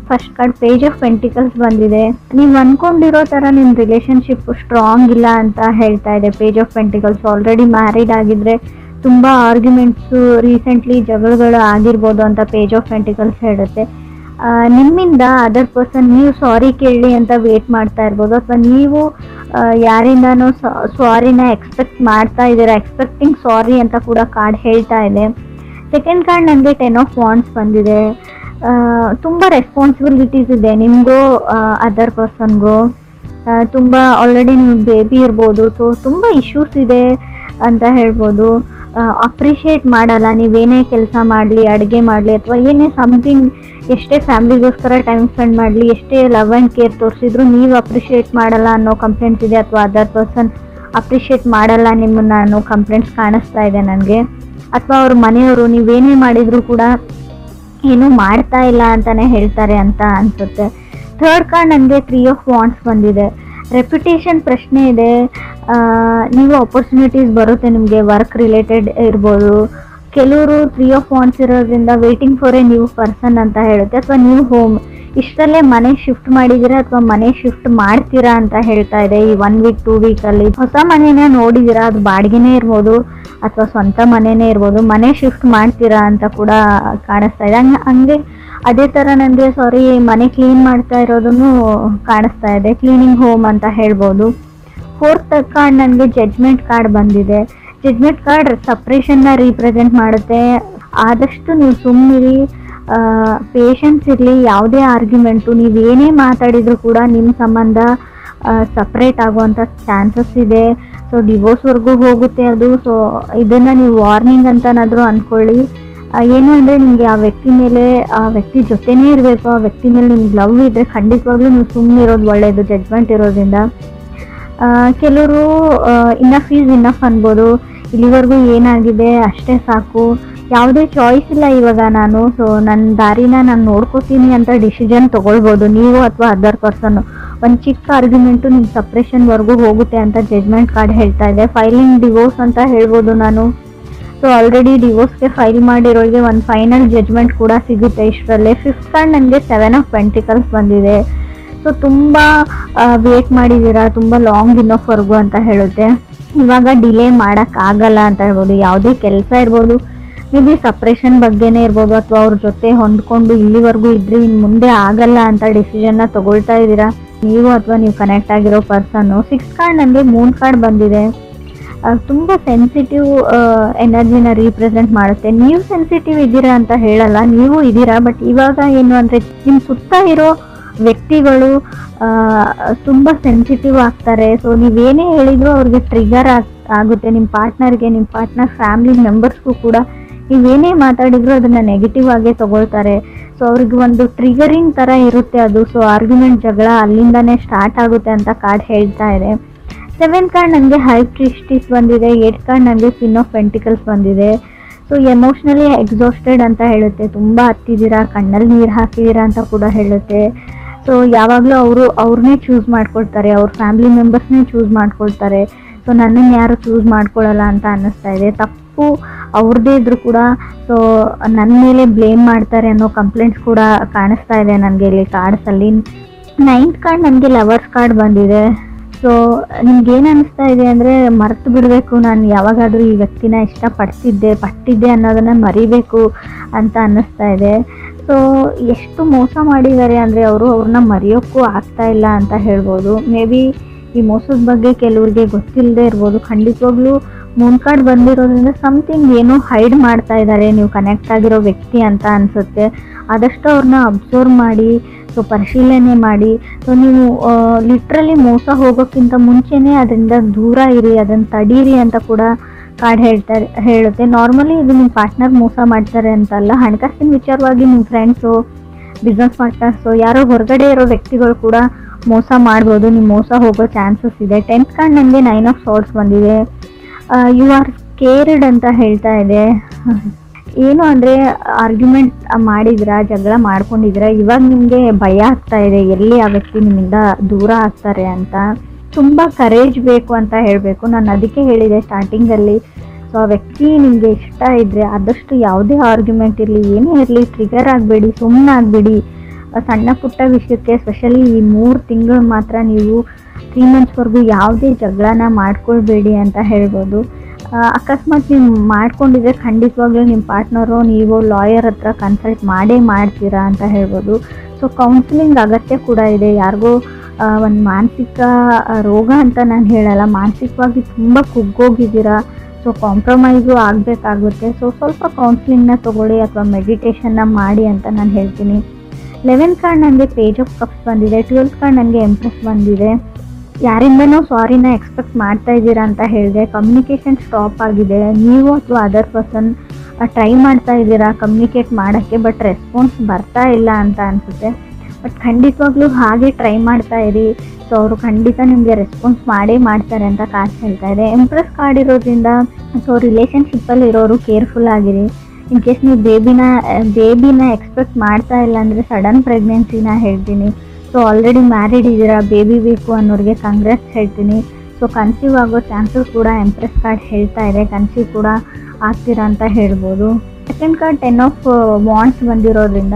First card page of pentacles ಬಂದಿದೆ. ನೀವು ಅನ್ಕೊಂಡಿರೋ ಥರ ನಿಮ್ಮ ರಿಲೇಷನ್ಶಿಪ್ ಸ್ಟ್ರಾಂಗ್ ಇಲ್ಲ ಅಂತ ಹೇಳ್ತಾ ಇದೆ page of pentacles. Already married ಆಗಿದ್ರೆ ತುಂಬ ಆರ್ಗ್ಯುಮೆಂಟ್ಸು, ರೀಸೆಂಟ್ಲಿ ಜಗಳಗಳು ಆಗಿರ್ಬೋದು ಅಂತ ಪೇಜ್ ಆಫ್ ಪೆಂಟಿಕಲ್ಸ್ ಹೇಳುತ್ತೆ. ನಿಮ್ಮಿಂದ ಅದರ್ ಪರ್ಸನ್ ನೀವು ಸಾರಿ ಕೇಳಿ ಅಂತ ವೇಟ್ ಮಾಡ್ತಾ ಇರ್ಬೋದು, ಅಥವಾ ನೀವು ಯಾರಿಂದನೂ ಸಾರಿನ ಎಕ್ಸ್ಪೆಕ್ಟ್ ಮಾಡ್ತಾ ಇದ್ದೀರಾ, ಎಕ್ಸ್ಪೆಕ್ಟಿಂಗ್ ಸಾರಿ ಅಂತ ಕೂಡ ಕಾರ್ಡ್ ಹೇಳ್ತಾ ಇದೆ. ಸೆಕೆಂಡ್ ಕಾರ್ಡ್ ನನಗೆ 10 ಆಫ್ ವಾಂಡ್ಸ್ ಬಂದಿದೆ. ತುಂಬ ರೆಸ್ಪಾನ್ಸಿಬಿಲಿಟೀಸ್ ಇದೆ ನಿಮಗೂ ಅದರ್ ಪರ್ಸನ್ಗೂ. ತುಂಬ ಆಲ್ರೆಡಿ ನಿಮ್ಮ ಬೇಬಿ ಇರ್ಬೋದು, ಸೊ ತುಂಬ ಇಶ್ಯೂಸ್ ಇದೆ ಅಂತ ಹೇಳ್ಬೋದು. ಅಪ್ರಿಷಿಯೇಟ್ ಮಾಡಲ್ಲ ನೀವೇನೇ ಕೆಲಸ ಮಾಡಲಿ, ಅಡುಗೆ ಮಾಡಲಿ ಅಥವಾ ಏನೇ ಸಮಥಿಂಗ್, ಎಷ್ಟೇ ಫ್ಯಾಮಿಲಿಗೋಸ್ಕರ ಟೈಮ್ ಸ್ಪೆಂಡ್ ಮಾಡಲಿ, ಎಷ್ಟೇ ಲವ್ ಆ್ಯಂಡ್ ಕೇರ್ ತೋರಿಸಿದ್ರು ನೀವು ಅಪ್ರಿಷಿಯೇಟ್ ಮಾಡಲ್ಲ ಅನ್ನೋ ಕಂಪ್ಲೇಂಟ್ಸ್ ಇದೆ, ಅಥವಾ ಅದರ್ ಪರ್ಸನ್ ಅಪ್ರಿಷಿಯೇಟ್ ಮಾಡಲ್ಲ ನಿಮ್ಮನ್ನು ಅನ್ನೋ ಕಂಪ್ಲೇಂಟ್ಸ್ ಕಾಣಿಸ್ತಾ ಇದೆ ನನಗೆ. ಅಥವಾ ಅವ್ರ ಮನೆಯವರು ನೀವೇನೇ ಮಾಡಿದರೂ ಕೂಡ ಏನೂ ಮಾಡ್ತಾ ಇಲ್ಲ ಅಂತಲೇ ಹೇಳ್ತಾರೆ ಅಂತ ಅನಿಸುತ್ತೆ. ಥರ್ಡ್ ಕಾರ್ಡ್ ನನಗೆ 3 ಆಫ್ ವಾಂಡ್ಸ್ ಬಂದಿದೆ. ರೆಪ್ಯುಟೇಷನ್ ಪ್ರಶ್ನೆ ಇದೆ. ನೀವು ಆಪರ್ಚುನಿಟೀಸ್ ಬರುತ್ತೆ ನಿಮಗೆ, ವರ್ಕ್ ರಿಲೇಟೆಡ್ ಇರ್ಬೋದು. ಕೆಲವರು 3 ಆಫ್ ವಾಂಡ್ಸ್ ಇರೋದ್ರಿಂದ waiting for A new person ಅಂತ ಹೇಳುತ್ತೆ. ಅಥವಾ ನ್ಯೂ ಹೋಮ್, ಇಷ್ಟರಲ್ಲೇ ಮನೆ ಶಿಫ್ಟ್ ಮಾಡಿದ್ದೀರಾ ಅಥವಾ ಮನೆ ಶಿಫ್ಟ್ ಮಾಡ್ತೀರಾ ಅಂತ ಹೇಳ್ತಾ ಇದೆ. ಈ 1 ವೀಕ್ 2 ವೀಕಲ್ಲಿ ಹೊಸ ಮನೆನ ನೋಡಿದ್ದೀರಾ, ಅದು ಬಾಡಿಗೆನೇ ಇರ್ಬೋದು ಅಥವಾ ಸ್ವಂತ ಮನೆಯೇ ಇರ್ಬೋದು, ಮನೆ ಶಿಫ್ಟ್ ಮಾಡ್ತೀರಾ ಅಂತ ಕೂಡ ಕಾಣಿಸ್ತಾ ಇದೆ. ಹಂಗೆ ಅದೇ ಥರ ನನಗೆ ಮನೆ ಕ್ಲೀನ್ ಮಾಡ್ತಾ ಇರೋದನ್ನು ಕಾಣಿಸ್ತಾ ಇದೆ, ಕ್ಲೀನಿಂಗ್ ಹೋಮ್ ಅಂತ ಹೇಳ್ಬೋದು. ಫೋರ್ತ್ ಕಾರ್ಡ್ ನನಗೆ ಜಡ್ಜ್ಮೆಂಟ್ ಕಾರ್ಡ್ ಬಂದಿದೆ. ಜಡ್ಜ್ಮೆಂಟ್ ಕಾರ್ಡ್ ಸಪ್ರೇಷನ್ನ ರೀಪ್ರೆಸೆಂಟ್ ಮಾಡುತ್ತೆ. ಆದಷ್ಟು ನೀವು ಸುಮ್ಮನಿರಿ, ಪೇಷನ್ಸ್ ಇರಲಿ. ಯಾವುದೇ ಆರ್ಗ್ಯುಮೆಂಟು ನೀವೇನೇ ಮಾತಾಡಿದರೂ ಕೂಡ ನಿಮ್ಮ ಸಂಬಂಧ ಸಪ್ರೇಟ್ ಆಗುವಂಥ ಚಾನ್ಸಸ್ ಇದೆ. ಸೊ ಡಿವೋರ್ಸ್ವರೆಗೂ ಹೋಗುತ್ತೆ ಅದು. ಸೊ ಇದನ್ನು ನೀವು ವಾರ್ನಿಂಗ್ ಅಂತನಾದರೂ ಅಂದ್ಕೊಳ್ಳಿ. ಏನು ಅಂದರೆ ನಿಮಗೆ ಆ ವ್ಯಕ್ತಿ ಮೇಲೆ, ಆ ವ್ಯಕ್ತಿ ಜೊತೆನೇ ಇರಬೇಕು, ಆ ವ್ಯಕ್ತಿ ಮೇಲೆ ನಿಮ್ಗೆ ಲವ್ ಇದ್ದರೆ ಖಂಡಿತವಾಗ್ಲೂ ನೀವು ಸುಮ್ಮನೆ ಇರೋದು ಒಳ್ಳೆಯದು ಜಡ್ಜ್ಮೆಂಟ್ ಇರೋದ್ರಿಂದ. ಕೆಲವರು ಇನಫ್ ಈಸ್ ಇನಫ್ ಅನ್ಬೋದು, ಇಲ್ಲಿವರೆಗೂ ಏನಾಗಿದೆ ಅಷ್ಟೇ ಸಾಕು, ಯಾವುದೇ ಚಾಯ್ಸ್ ಇಲ್ಲ ಇವಾಗ ನಾನು, ಸೊ ನನ್ನ ದಾರಿನ ನಾನು ನೋಡ್ಕೋತೀನಿ ಅಂತ ಡಿಸಿಷನ್ ತೊಗೊಳ್ಬೋದು ನೀವು ಅಥವಾ ಅದರ್ ಪರ್ಸನ್ನು. ಒಂದು ಚಿಕ್ಕ ಆರ್ಗ್ಯುಮೆಂಟು ನಿಮ್ಮ ಸಪ್ರೇಷನ್ವರೆಗೂ ಹೋಗುತ್ತೆ ಅಂತ ಜಡ್ಜ್ಮೆಂಟ್ ಕಾರ್ಡ್ ಹೇಳ್ತಾ ಇದೆ. ಫೈಲಿಂಗ್ ಡಿವೋರ್ಸ್ ಅಂತ ಹೇಳ್ಬೋದು ನಾನು. ಸೊ ಆಲ್ರೆಡಿ ಡಿವೋರ್ಸ್ಗೆ ಫೈಲ್ ಮಾಡಿರೋರಿಗೆ ಒಂದು ಫೈನಲ್ ಜಡ್ಜ್ಮೆಂಟ್ ಕೂಡ ಸಿಗುತ್ತೆ ಇಷ್ಟರಲ್ಲೇ. ಫಿಫ್ತ್ ಕಾರ್ಡ್ ನನಗೆ 7 ಆಫ್ ಪೆಂಟಿಕಲ್ಸ್ ಬಂದಿದೆ. ಸೊ ತುಂಬ ವೇಟ್ ಮಾಡಿದ್ದೀರಾ, ತುಂಬ ಲಾಂಗ್ ಇನ್ನೋವರೆಗೂ ಅಂತ ಹೇಳುತ್ತೆ. ಇವಾಗ ಡಿಲೇ ಮಾಡೋಕ್ಕಾಗಲ್ಲ ಅಂತ ಹೇಳ್ಬೋದು. ಯಾವುದೇ ಕೆಲಸ ಇರ್ಬೋದು, ಮೇ ಬಿ ಸಪ್ರೇಷನ್ ಬಗ್ಗೆನೇ ಇರ್ಬೋದು, ಅಥವಾ ಅವ್ರ ಜೊತೆ ಹೊಂದ್ಕೊಂಡು ಇಲ್ಲಿವರೆಗೂ ಇದ್ರಿ, ಇನ್ನು ಮುಂದೆ ಆಗಲ್ಲ ಅಂತ ಡಿಸಿಷನ್ನ ತೊಗೊಳ್ತಾ ಇದ್ದೀರಾ ನೀವು ಅಥವಾ ನೀವು ಕನೆಕ್ಟ್ ಆಗಿರೋ ಪರ್ಸನ್ನು. 6th ಕಾರ್ಡ್ ನನಗೆ ಮೂನ್ ಕಾರ್ಡ್ ಬಂದಿದೆ. ತುಂಬ ಸೆನ್ಸಿಟಿವ್ ಎನರ್ಜಿನ ರೀಪ್ರೆಸೆಂಟ್ ಮಾಡುತ್ತೆ. ನೀವು ಸೆನ್ಸಿಟಿವ್ ಇದ್ದೀರಾ ಅಂತ ಹೇಳಲ್ಲ, ನೀವು ಇದ್ದೀರಾ. ಬಟ್ ಇವಾಗ ಏನು ಅಂದರೆ ನಿಮ್ಮ ಸುತ್ತ ಇರೋ ವ್ಯಕ್ತಿಗಳು ತುಂಬ ಸೆನ್ಸಿಟಿವ್ ಆಗ್ತಾರೆ. ಸೊ ನೀವೇನೇ ಹೇಳಿದರೂ ಅವ್ರಿಗೆ ಟ್ರಿಗರ್ ಆಗುತ್ತೆ. ನಿಮ್ಮ ಪಾರ್ಟ್ನರ್ಗೆ, ನಿಮ್ಮ ಪಾರ್ಟ್ನರ್ ಫ್ಯಾಮಿಲಿ ಮೆಂಬರ್ಸ್ಗೂ ಕೂಡ ನೀವೇನೇ ಮಾತಾಡಿದ್ರು ಅದನ್ನು ನೆಗೆಟಿವ್ ಆಗೇ ತೊಗೊಳ್ತಾರೆ. ಸೊ ಅವ್ರಿಗೆ ಒಂದು ಟ್ರಿಗರಿಂಗ್ ಥರ ಇರುತ್ತೆ ಅದು. ಸೊ ಆರ್ಗ್ಯುಮೆಂಟ್, ಜಗಳ ಅಲ್ಲಿಂದನೇ ಸ್ಟಾರ್ಟ್ ಆಗುತ್ತೆ ಅಂತ ಕಾರ್ಡ್ ಹೇಳ್ತಾ ಇದೆ. 7th ಕಾರ್ಡ್ ನನಗೆ ಹೈ ಪ್ರೀಸ್ಟಿಸ್ ಬಂದಿದೆ. 8th ಕಾರ್ಡ್ ನನಗೆ ಕ್ವೀನ್ ಆಫ್ ಪೆಂಟಿಕಲ್ಸ್ ಬಂದಿದೆ. ಸೊ ಎಮೋಷ್ನಲಿ ಎಕ್ಸಾಸ್ಟೆಡ್ ಅಂತ ಹೇಳುತ್ತೆ. ತುಂಬ ಹತ್ತಿದ್ದೀರಾ, ಕಣ್ಣಲ್ಲಿ ನೀರು ಹಾಕಿದ್ದೀರಾ ಅಂತ ಕೂಡ ಹೇಳುತ್ತೆ. ಸೊ ಯಾವಾಗಲೂ ಅವ್ರನ್ನೇ ಚೂಸ್ ಮಾಡ್ಕೊಳ್ತಾರೆ, ಅವ್ರ ಫ್ಯಾಮಿಲಿ ಮೆಂಬರ್ಸ್ನೇ ಚೂಸ್ ಮಾಡ್ಕೊಳ್ತಾರೆ. ಸೊ ನನ್ನನ್ನು ಯಾರು ಚೂಸ್ ಮಾಡ್ಕೊಳ್ಳಲ್ಲ ಅಂತ ಅನ್ನಿಸ್ತಾ ಇದೆ. ತಪ್ಪು ಅವ್ರದ್ದೇ ಇದ್ರೂ ಕೂಡ ಸೊ ನನ್ನ ಮೇಲೆ ಬ್ಲೇಮ್ ಮಾಡ್ತಾರೆ ಅನ್ನೋ ಕಂಪ್ಲೇಂಟ್ಸ್ ಕೂಡ ಕಾಣಿಸ್ತಾ ಇದೆ ನನಗೆ ಇಲ್ಲಿ ಕಾರ್ಡ್ಸಲ್ಲಿ. 9th ಕಾರ್ಡ್ ನನಗೆ ಲವರ್ಸ್ ಕಾರ್ಡ್ ಬಂದಿದೆ. ಸೊ ನಿಮ್ಗೇನು ಅನ್ನಿಸ್ತಾ ಇದೆ ಅಂದರೆ ಮರೆತು ಬಿಡಬೇಕು, ನಾನು ಯಾವಾಗಾದರೂ ಈ ವ್ಯಕ್ತಿನ ಪಟ್ಟಿದ್ದೆ ಅನ್ನೋದನ್ನು ಮರಿಬೇಕು ಅಂತ ಅನ್ನಿಸ್ತಾ ಇದೆ. ಸೊ ಎಷ್ಟು ಮೋಸ ಮಾಡಿದ್ದಾರೆ ಅಂದರೆ ಅವ್ರನ್ನ ಮರೆಯೋಕ್ಕೂ ಆಗ್ತಾ ಇಲ್ಲ ಅಂತ ಹೇಳ್ಬೋದು. ಮೇ ಬಿ ಈ ಮೋಸದ ಬಗ್ಗೆ ಕೆಲವ್ರಿಗೆ ಗೊತ್ತಿಲ್ಲದೆ ಇರ್ಬೋದು. ಖಂಡಿತವಾಗ್ಲೂ ಮೂನ್ ಕಾರ್ಡ್ ಬಂದಿರೋದ್ರಿಂದ ಸಮಥಿಂಗ್ ಏನೋ ಹೈಡ್ ಮಾಡ್ತಾ ಇದ್ದಾರೆ ನೀವು ಕನೆಕ್ಟ್ ಆಗಿರೋ ವ್ಯಕ್ತಿ ಅಂತ ಅನಿಸುತ್ತೆ. ಆದಷ್ಟು ಅವ್ರನ್ನ ಅಬ್ಸರ್ವ್ ಮಾಡಿ, ಸೊ ಪರಿಶೀಲನೆ ಮಾಡಿ. ಸೊ ನೀವು ಲಿಟ್ರಲಿ ಮೋಸ ಹೋಗೋಕ್ಕಿಂತ ಮುಂಚೆನೇ ಅದರಿಂದ ದೂರ ಇರಿ, ಅದನ್ನು ತಡೀರಿ ಅಂತ ಕೂಡ ಕಾರ್ಡ್ ಹೇಳುತ್ತೆ. ನಾರ್ಮಲಿ ಇದು ನಿಮ್ಮ ಪಾರ್ಟ್ನರ್ ಮೋಸ ಮಾಡ್ತಾರೆ ಅಂತಲ್ಲ, ಹಣಕಾಸಿನ ವಿಚಾರವಾಗಿ ನಿಮ್ಮ ಫ್ರೆಂಡ್ಸು, ಬಿಸ್ನೆಸ್ ಪಾರ್ಟ್ನರ್ಸು, ಯಾರೋ ಹೊರಗಡೆ ಇರೋ ವ್ಯಕ್ತಿಗಳು ಕೂಡ ಮೋಸ ಮಾಡ್ಬೋದು. ನೀವು ಮೋಸ ಹೋಗೋ ಚಾನ್ಸಸ್ ಇದೆ. 10th ಕಾರ್ಡ್ ನನಗೆ 9 ಆಫ್ ಸಾರ್ಟ್ಸ್ ಬಂದಿದೆ. ಯು ಆರ್ ಕೇರ್ಡ್ ಅಂತ ಹೇಳ್ತಾ ಇದೆ. ಏನು ಅಂದರೆ ಆರ್ಗ್ಯುಮೆಂಟ್ ಮಾಡಿದ್ರಾ, ಜಗಳ ಮಾಡ್ಕೊಂಡಿದ್ದೀರಾ, ಇವಾಗ ನಿಮಗೆ ಭಯ ಆಗ್ತಾ ಇದೆ ಎಲ್ಲಿ ಆ ವ್ಯಕ್ತಿ ನಿಮ್ಮಿಂದ ದೂರ ಆಗ್ತಾರೆ ಅಂತ. ತುಂಬ ಕರೇಜ್ ಬೇಕು ಅಂತ ಹೇಳಬೇಕು. ನಾನು ಅದಕ್ಕೆ ಹೇಳಿದೆ ಸ್ಟಾರ್ಟಿಂಗಲ್ಲಿ. ಸೊ ಆ ವ್ಯಕ್ತಿ ನಿಮಗೆ ಇಷ್ಟ ಇದ್ದರೆ ಆದಷ್ಟು ಯಾವುದೇ ಆರ್ಗ್ಯುಮೆಂಟ್ ಇರಲಿ, ಏನೇ ಇರಲಿ, ಟ್ರಿಗರ್ ಆಗಬೇಡಿ, ಸುಮ್ಮನೆ ಆಗಬೇಡಿ. ಸಣ್ಣ ಪುಟ್ಟ ವಿಷಯಕ್ಕೆ ಸ್ಪೆಷಲಿ ಈ 3 ತಿಂಗಳು ಮಾತ್ರ ನೀವು 3 ಮಂತ್ಸ್ವರೆಗೂ ಯಾವುದೇ ಜಗಳನ ಮಾಡ್ಕೊಳ್ಬೇಡಿ ಅಂತ ಹೇಳ್ಬೋದು. ಅಕಸ್ಮಾತ್ ನೀವು ಮಾಡ್ಕೊಂಡಿದ್ರೆ ಖಂಡಿತವಾಗ್ಲೂ ನಿಮ್ಮ ಪಾರ್ಟ್ನರು ನೀವು ಲಾಯರ್ ಹತ್ರ ಕನ್ಸಲ್ಟ್ ಮಾಡ್ತೀರಾ ಅಂತ ಹೇಳ್ಬೋದು. ಸೊ ಕೌನ್ಸಿಲಿಂಗ್ ಅಗತ್ಯ ಕೂಡ ಇದೆ. ಯಾರಿಗೋ ಒಂದು ಮಾನಸಿಕ ರೋಗ ಅಂತ ನಾನು ಹೇಳಲ್ಲ, ಮಾನಸಿಕವಾಗಿ ತುಂಬ ಕುಗ್ಗೋಗಿದ್ದೀರಾ, ಸೊ ಕಾಂಪ್ರಮೈಸು ಆಗಬೇಕಾಗುತ್ತೆ. ಸೊ ಸ್ವಲ್ಪ ಕೌನ್ಸಿಲಿಂಗ್ನ ತೊಗೊಳ್ಳಿ ಅಥವಾ ಮೆಡಿಟೇಷನ್ನ ಮಾಡಿ ಅಂತ ನಾನು ಹೇಳ್ತೀನಿ. 11th ಕಾರ್ಡ್ ನನಗೆ ಪೇಜ್ ಆಫ್ ಕಪ್ಸ್ ಬಂದಿದೆ. 12th ಕಾರ್ಡ್ ನನಗೆ ಎಂಪ್ರೆಸ್ ಬಂದಿದೆ. ಯಾರಿಂದನೂ ಸಾರಿನ ಎಕ್ಸ್ಪೆಕ್ಟ್ ಮಾಡ್ತಾ ಇದ್ದೀರಾ ಅಂತ ಹೇಳಿದೆ. ಕಮ್ಯುನಿಕೇಷನ್ ಸ್ಟಾಪ್ ಆಗಿದೆ. ನೀವು ಅಥವಾ ಅದರ್ ಪರ್ಸನ್ ಟ್ರೈ ಮಾಡ್ತಾ ಇದ್ದೀರಾ ಕಮ್ಯುನಿಕೇಟ್ ಮಾಡೋಕ್ಕೆ, ಬಟ್ ರೆಸ್ಪಾನ್ಸ್ ಬರ್ತಾ ಇಲ್ಲ ಅಂತ ಅನಿಸುತ್ತೆ. ಬಟ್ ಖಂಡಿತವಾಗ್ಲೂ ಹಾಗೆ ಟ್ರೈ ಮಾಡ್ತಾ ಇರಿ. ಸೊ ಅವರು ಖಂಡಿತ ನಿಮಗೆ ರೆಸ್ಪಾನ್ಸ್ ಮಾಡ್ತಾರೆ ಅಂತ ಕಾರ್ಡ್ ಹೇಳ್ತಾ ಇದೆ. ಎಂಪ್ರೆಸ್ ಕಾರ್ಡ್ ಇರೋದ್ರಿಂದ ಸೊ ರಿಲೇಷನ್ಶಿಪ್ಪಲ್ಲಿ ಇರೋರು ಕೇರ್ಫುಲ್ ಆಗಿರಿ. ಇನ್ ಕೇಸ್ ನೀವು ಬೇಬಿನ ಎಕ್ಸ್ಪೆಕ್ಟ್ ಮಾಡ್ತಾ ಇಲ್ಲ ಅಂದರೆ ಸಡನ್ ಪ್ರೆಗ್ನೆನ್ಸಿನ ಹೇಳ್ತೀನಿ. ಸೊ ಆಲ್ರೆಡಿ ಮ್ಯಾರಿಡ್ ಇದ್ದೀರಾ, ಬೇಬಿ ಬೇಕು ಅನ್ನೋರಿಗೆ ಕಂಗ್ರಾಟ್ಸ್ ಹೇಳ್ತೀನಿ. ಸೊ ಕನ್ಸೀವ್ ಆಗೋ ಚಾನ್ಸಸ್ ಕೂಡ ಎಂಪ್ರೆಸ್ ಕಾರ್ಡ್ ಹೇಳ್ತಾ ಇದೆ, ಕನ್ಸೀವ್ ಕೂಡ ಆಗ್ತೀರಾ ಅಂತ ಹೇಳ್ಬೋದು. ಸೆಕೆಂಡ್ ಕಾರ್ಡ್ 10 ಆಫ್ ವಾಂಡ್ಸ್ ಬಂದಿರೋದ್ರಿಂದ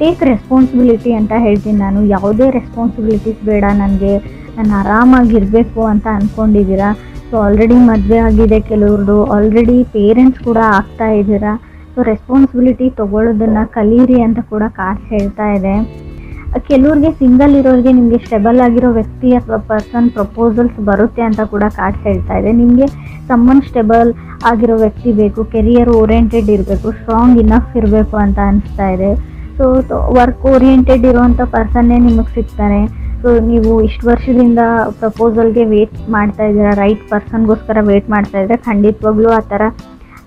ಟೇಕ್ ರೆಸ್ಪಾನ್ಸಿಬಿಲಿಟಿ ಅಂತ ಹೇಳ್ತೀನಿ ನಾನು. ಯಾವುದೇ ರೆಸ್ಪಾನ್ಸಿಬಿಲಿಟೀಸ್ ಬೇಡ ನನಗೆ, ನಾನು ಆರಾಮಾಗಿರಬೇಕು ಅಂತ ಅಂದ್ಕೊಂಡಿದ್ದೀರಾ. ಸೊ ಆಲ್ರೆಡಿ ಮದುವೆ ಆಗಿದೆ ಕೆಲವ್ರದ್ದು, ಆಲ್ರೆಡಿ ಪೇರೆಂಟ್ಸ್ ಕೂಡ ಆಗ್ತಾ ಇದ್ದೀರಾ. ಸೊ ರೆಸ್ಪಾನ್ಸಿಬಿಲಿಟಿ ತೊಗೊಳ್ಳೋದನ್ನು ಕಲೀರಿ ಅಂತ ಕೂಡ ಕಾರ್ಡ್ ಹೇಳ್ತಾ ಇದೆ. ಕೆಲವ್ರಿಗೆ ಸಿಂಗಲ್ ಇರೋರಿಗೆ ನಿಮಗೆ ಸ್ಟೆಬಲ್ ಆಗಿರೋ ವ್ಯಕ್ತಿ ಅಥವಾ ಪರ್ಸನ್ ಪ್ರಪೋಸಲ್ಸ್ ಬರುತ್ತೆ ಅಂತ ಕೂಡ ಕಾರ್ಡ್ ಹೇಳ್ತಾ ಇದೆ. ನಿಮಗೆ ಸಮ್ಮನ್ ಸ್ಟೆಬಲ್ ಆಗಿರೋ ವ್ಯಕ್ತಿ ಬೇಕು, ಕೆರಿಯರ್ ಓರಿಯೆಂಟೆಡ್ ಇರಬೇಕು, ಸ್ಟ್ರಾಂಗ್ ಇನಫ್ ಇರಬೇಕು ಅಂತ ಅನಿಸ್ತಾ ಇದೆ. ಸೊ ವರ್ಕ್ ಓರಿಯೆಂಟೆಡ್ ಇರೋವಂಥ ಪರ್ಸನ್ನೇ ನಿಮಗೆ ಸಿಗ್ತಾರೆ. ಸೊ ನೀವು ಇಷ್ಟು ವರ್ಷದಿಂದ ಪ್ರಪೋಸಲ್ಗೆ ವೇಟ್ ಮಾಡ್ತಾ ಇದ್ದೀರಾ, ರೈಟ್ ಪರ್ಸನ್ಗೋಸ್ಕರ ವೇಟ್ ಮಾಡ್ತಾ ಇದ್ದರೆ ಖಂಡಿತವಾಗ್ಲೂ ಆ ಥರ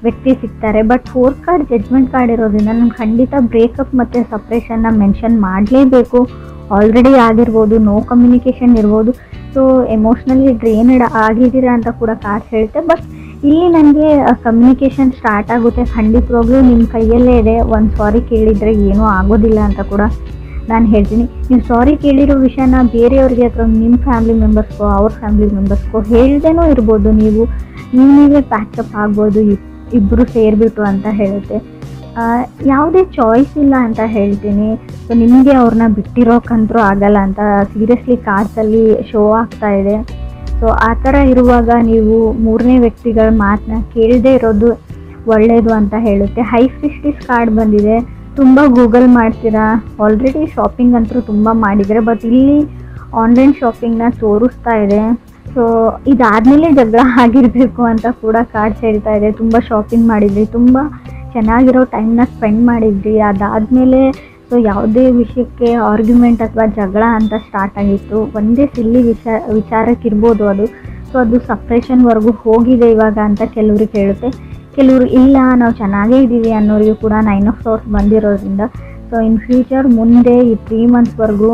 ವ್ಯಕ್ತಿ ಸಿಗ್ತಾರೆ. But 4th card judgment card ಇರೋದ್ರಿಂದ ನಾನು ಖಂಡಿತ ಬ್ರೇಕಪ್ ಮತ್ತು ಸಪ್ರೇಷನ್ನ ಮೆನ್ಷನ್ ಮಾಡಲೇಬೇಕು. ಆಲ್ರೆಡಿ ಆಗಿರ್ಬೋದು, ನೋ ಕಮ್ಯುನಿಕೇಷನ್ ಇರ್ಬೋದು. ಸೊ ಎಮೋಷ್ನಲಿ ಡ್ರೈನ್ಡ್ ಆಗಿದ್ದೀರಾ ಅಂತ ಕೂಡ ಕಾರ್ಡ್ ಹೇಳುತ್ತೆ. ಬಟ್ ಇಲ್ಲಿ ನನಗೆ ಕಮ್ಯುನಿಕೇಷನ್ ಸ್ಟಾರ್ಟ್ ಆಗುತ್ತೆ. ಖಂಡಿತವಾಗ್ಲೂ ನಿಮ್ಮ ಕೈಯಲ್ಲೇ ಇದೆ. ಒಂದು ಸಾರಿ ಕೇಳಿದರೆ ಏನೂ ಆಗೋದಿಲ್ಲ ಅಂತ ಕೂಡ ನಾನು ಹೇಳ್ತೀನಿ. ನೀವು ಸಾರಿ ಕೇಳಿರೋ ವಿಷಯನ ಬೇರೆಯವ್ರಿಗೆ ಅಥವಾ ನಿಮ್ಮ ಫ್ಯಾಮಿಲಿ ಮೆಂಬರ್ಸ್ಗೋ ಅವ್ರ ಫ್ಯಾಮಿಲಿ ಮೆಂಬರ್ಸ್ಗೋ ಹೇಳ್ದೇನೂ ಇರ್ಬೋದು. ನೀವೇ ಪ್ಯಾಚಪ್ ಆಗ್ಬೋದು ಇಬ್ಬರು ಸೇರಿಬಿಟ್ಟು ಅಂತ ಹೇಳುತ್ತೆ. ಯಾವುದೇ ಚಾಯ್ಸ್ ಇಲ್ಲ ಅಂತ ಹೇಳ್ತೀನಿ. ಸೊ ನಿಮಗೆ ಅವ್ರನ್ನ ಬಿಟ್ಟಿರೋಕ್ಕಂತೂ ಆಗಲ್ಲ ಅಂತ ಸೀರಿಯಸ್ಲಿ ಕಾರ್ಡ್ಸಲ್ಲಿ ಶೋ ಆಗ್ತಾ ಇದೆ. ಸೊ ಆ ಥರ ಇರುವಾಗ ನೀವು 3ನೇ ವ್ಯಕ್ತಿಗಳ ಮಾತನ್ನ ಕೇಳದೇ ಇರೋದು ಒಳ್ಳೆಯದು ಅಂತ ಹೇಳುತ್ತೆ. ಹೈ ಪ್ರಿಸ್ಟೆಸ್ ಕಾರ್ಡ್ ಬಂದಿದೆ. ತುಂಬ ಗೂಗಲ್ ಮಾಡ್ತೀರಾ, ಆಲ್ರೆಡಿ ಶಾಪಿಂಗ್ ಅಂತೂ ತುಂಬ ಮಾಡಿದರೆ, ಬಟ್ ಇಲ್ಲಿ ಆನ್ಲೈನ್ ಶಾಪಿಂಗ್ನ ತೋರಿಸ್ತಾ ಇದೆ. ಸೊ ಇದಾದಮೇಲೆ ಜಗಳ ಆಗಿರಬೇಕು ಅಂತ ಕೂಡ ಕಾರ್ಡ್ಸ್ ಹೇಳ್ತಾ ಇದೆ. ತುಂಬ ಶಾಪಿಂಗ್ ಮಾಡಿದ್ರಿ, ತುಂಬ ಚೆನ್ನಾಗಿರೋ ಟೈಮ್ನ ಸ್ಪೆಂಡ್ ಮಾಡಿದ್ರಿ, ಅದಾದಮೇಲೆ ಸೊ ಯಾವುದೇ ವಿಷಯಕ್ಕೆ ಆರ್ಗ್ಯುಮೆಂಟ್ ಅಥವಾ ಜಗಳ ಅಂತ ಸ್ಟಾರ್ಟ್ ಆಗಿತ್ತು. ಒಂದೇ ಸಿಲ್ಲಿ ವಿಚಾರಕ್ಕಿರ್ಬೋದು ಅದು. ಸೊ ಅದು ಸಪ್ರೇಷನ್ವರೆಗೂ ಹೋಗಿದೆ ಇವಾಗ ಅಂತ ಕೆಲವ್ರಿಗೆ ಹೇಳುತ್ತೆ. ಕೆಲವರು ಇಲ್ಲ ನಾವು ಚೆನ್ನಾಗೇ ಇದ್ದೀವಿ ಅನ್ನೋರಿಗೂ ಕೂಡ 9 ಆಫ್ ಸೋರ್ಸ್ ಬಂದಿರೋದ್ರಿಂದ ಸೊ ಇನ್ ಫ್ಯೂಚರ್ ಮುಂದೆ ಈ 3 ಮಂತ್ಸ್ವರೆಗೂ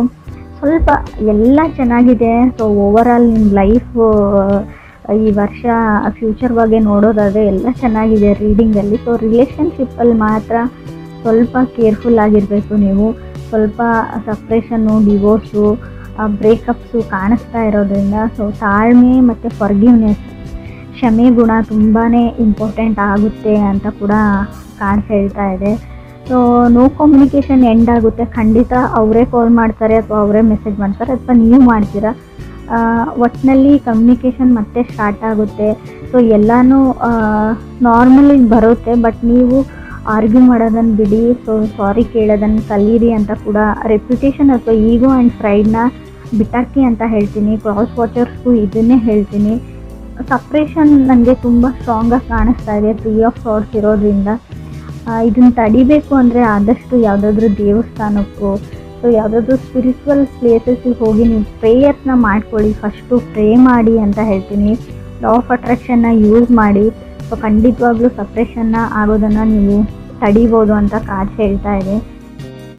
ಸ್ವಲ್ಪ ಎಲ್ಲ ಚೆನ್ನಾಗಿದೆ. ಸೊ ಓವರಾಲ್ ನಿಮ್ಮ ಲೈಫ್ ಈ ವರ್ಷ ಫ್ಯೂಚರ್ ಬಗ್ಗೆ ನೋಡೋದಾದರೆ ಎಲ್ಲ ಚೆನ್ನಾಗಿದೆ ರೀಡಿಂಗಲ್ಲಿ. ಸೊ ರಿಲೇಷನ್ಶಿಪ್ಪಲ್ಲಿ ಮಾತ್ರ ಸ್ವಲ್ಪ ಕೇರ್ಫುಲ್ ಆಗಿರಬೇಕು ನೀವು. ಸ್ವಲ್ಪ ಸಪ್ರೇಷನ್ನು, ಡಿವೋರ್ಸು, ಬ್ರೇಕಪ್ಸು ಕಾಣಿಸ್ತಾ ಇರೋದ್ರಿಂದ ಸೊ ತಾಳ್ಮೆ ಮತ್ತು ಫರ್ಗಿವ್ನೆಸ್, ಕ್ಷಮೆ ಗುಣ ತುಂಬಾ ಇಂಪಾರ್ಟೆಂಟ್ ಆಗುತ್ತೆ ಅಂತ ಕೂಡ ಕಾರ್ಡ್ಸ್ ಹೇಳ್ತಾ ಇದೆ. ಸೊ ನೋ ಕಮ್ಯುನಿಕೇಷನ್ ಎಂಡ್ ಆಗುತ್ತೆ. ಖಂಡಿತ ಅವರೇ ಕಾಲ್ ಮಾಡ್ತಾರೆ ಅಥವಾ ಅವರೇ ಮೆಸೇಜ್ ಮಾಡ್ತಾರೆ ಅಥವಾ ನೀವು ಮಾಡ್ತೀರಾ. ಒಟ್ಟಿನಲ್ಲಿ ಕಮ್ಯುನಿಕೇಷನ್ ಮತ್ತೆ ಸ್ಟಾರ್ಟ್ ಆಗುತ್ತೆ. ಸೊ ಎಲ್ಲನೂ ನಾರ್ಮಲಿ ಬರುತ್ತೆ. ಬಟ್ ನೀವು ಆರ್ಗ್ಯೂ ಮಾಡೋದನ್ನು ಬಿಡಿ. ಸೊ ಸಾರಿ ಕೇಳೋದನ್ನು ಕಲೀರಿ ಅಂತ ಕೂಡ ರೆಪ್ಯುಟೇಷನ್ ಅಥವಾ ಈಗೋ ಆ್ಯಂಡ್ ಪ್ರೈಡ್ನ ಬಿಟ್ಟಾಕಿ ಅಂತ ಹೇಳ್ತೀನಿ. ಕ್ರಾಸ್ ವಾಚರ್ಸ್ಗೂ ಇದನ್ನೇ ಹೇಳ್ತೀನಿ. ಸಪ್ರೇಷನ್ ನನಗೆ ತುಂಬ ಸ್ಟ್ರಾಂಗಾಗಿ ಕಾಣಿಸ್ತಾ ಇದೆ 3 ಆಫ್ ಸಾರ್ಟ್ಸ್ ಇರೋದ್ರಿಂದ. ಇದನ್ನು ತಡಿಬೇಕು ಅಂದರೆ ಆದಷ್ಟು ಯಾವುದಾದ್ರೂ ದೇವಸ್ಥಾನಕ್ಕೋ ಸೊ ಯಾವುದಾದ್ರೂ ಸ್ಪಿರಿಚುವಲ್ ಪ್ಲೇಸಸ್ಸಿಗೆ ಹೋಗಿ ನೀವು ಪ್ರೇಯರ್ಸ್ನ ಮಾಡ್ಕೊಳ್ಳಿ. ಫಸ್ಟು ಪ್ರೇ ಮಾಡಿ ಅಂತ ಹೇಳ್ತೀನಿ. ಲಾ ಆಫ್ ಅಟ್ರಾಕ್ಷನ್ನ ಯೂಸ್ ಮಾಡಿ. ಸೊ ಖಂಡಿತವಾಗ್ಲೂ ಸಪ್ರೇಷನ್ನ ಆಗೋದನ್ನು ನೀವು ತಡಿಬೋದು ಅಂತ ಕಾರ್ಡ್ಸ್ ಹೇಳ್ತಾ ಇದೆ.